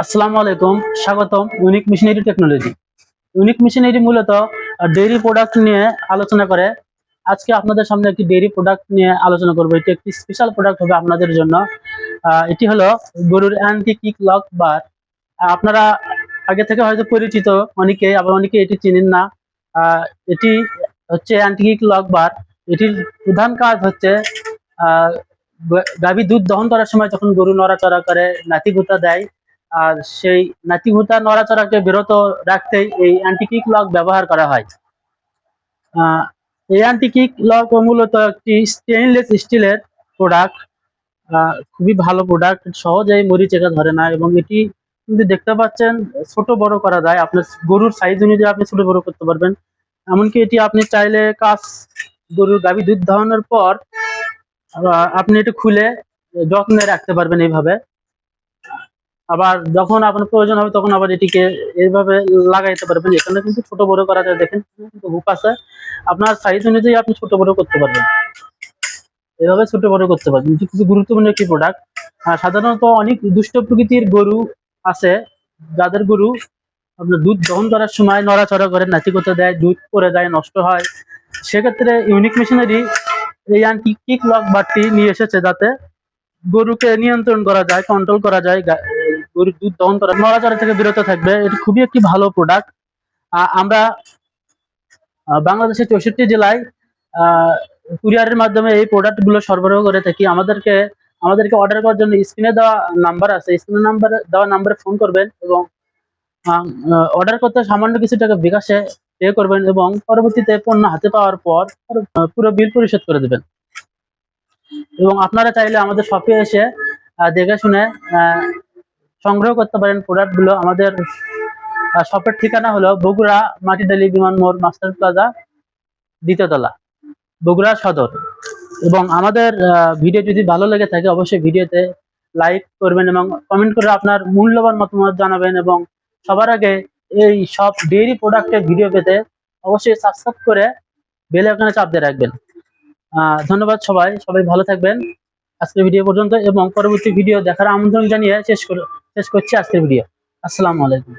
আসসালামু আলাইকুম, স্বাগতম unique machinery technology. Unique machinery মূলত ডেইরি প্রোডাক্ট নিয়ে আলোচনা করে। আজকে আপনাদের সামনে একটি ডেইরি প্রোডাক্ট নিয়ে আলোচনা করব। এটি একটি স্পেশাল প্রোডাক্ট হবে আপনাদের জন্য। এটি হলো গরুর অ্যান্টি কিক লক বার। আপনারা আগে থেকে হয়তো পরিচিত অনেকে, আবার অনেকে এটি চিনেন না। এটি হচ্ছে অ্যান্টি কিক লক বার। এটির প্রধান কাজ হচ্ছে গাভী দুধ দহন করার সময় যখন গরু নড়াচড়া করে, নাতি গুতা দেয়, আর সেই নাতি গুতা নড়াচড়াকে বিরত রাখতেই এই অ্যান্টি কিক লক ব্যবহার করা হয়। এই অ্যান্টি কিক লক মূলত একটি স্টেইনলেস স্টিলের প্রোডাক্ট। খুবই ভালো প্রোডাক্ট, সহজেই মরিচেকা ধরে না, এবং এটি কিন্তু দেখতে পাচ্ছেন ছোট বড় করা যায়। আপনার গরুর সাইজ অনুযায়ী আপনি ছোট বড় করতে পারবেন। এমনকি এটি আপনি চাইলে গরুর গাভী দুধ দহনের পর আপনি এটি খুলে যত্নে রাখতে পারবেন এইভাবে। আবার যখন আপনার প্রয়োজন হবে তখন আবার এটিকে এইভাবে লাগাইতে পারবেন। এখানে কিন্তু ছোট বড় করা যায়, দেখেন কিন্তু হুক আছে। আপনার সাইজ অনুযায়ী আপনি ছোট বড় করতে পারবেন, এভাবে ছোট বড় করতে পারবেন। এটি খুবই গুরুত্বপূর্ণ একটি প্রোডাক্ট। সাধারণত অনেক দুষ্ট প্রকৃতির গরু আছে, যাদের গরু আপনার দুধ দহন করার সময় নড়াচড়া করে, নাচিকতা দেয়, দুধ পড়ে যায়, নষ্ট হয়। সেক্ষেত্রে ইউনিক মেশিনারি এই অ্যান্টি কিক লক বারটি নিয়ে এসেছে, যাতে গরুকে নিয়ন্ত্রণ করা যায়, কন্ট্রোল করা যায়, গরুর দুধ দহন করা, নড়াচড়া থেকে বিরত থাকবে। এটি খুবই একটি ভালো প্রোডাক্ট। আমরা বাংলাদেশের 64 জেলায় কুরিয়ারের মাধ্যমে এই প্রোডাক্ট গুলো সরবরাহ করে থাকি। আমাদেরকে অর্ডার করার জন্য স্ক্রিনে দেওয়া নাম্বার আছে, স্ক্রিনে দেওয়া নাম্বারে ফোন করবেন এবং অর্ডার করতে সামান্য কিছু টাকা বিকাশে পে করবেন, এবং পরবর্তীতে পণ্য হাতে পাওয়ার পর পুরো বিল পরিশোধ করে দেবেন। এবং আপনারা চাইলে আমাদের শপে এসে দেখে শুনে সংগ্রহ করতে পারেন প্রোডাক্টগুলো। আমাদের শপের ঠিকানা হলো বগুড়া মাটিডালি বিমান মোড়, মাস্টার প্লাজা, দ্বিতীয় তলা, বগুড়া সদর। এবং আমাদের ভিডিও যদি ভালো লেগে থাকে অবশ্যই ভিডিওতে লাইক করবেন এবং কমেন্ট করে আপনার মূল্যবান মতামত জানাবেন। এবং সবার আগে এই সব ডেইরি প্রোডাক্টের ভিডিও পেতে অবশ্যই সাবস্ক্রাইব করে বেল আইকনে চাপ দিয়ে রাখবেন। ধন্যবাদ সবাই ভালো থাকবেন। আজকের ভিডিও পর্যন্ত, এবং পরবর্তী ভিডিও দেখার আমন্ত্রণ জানিয়ে শেষ করছি আজকের ভিডিও। আসসালামু আলাইকুম।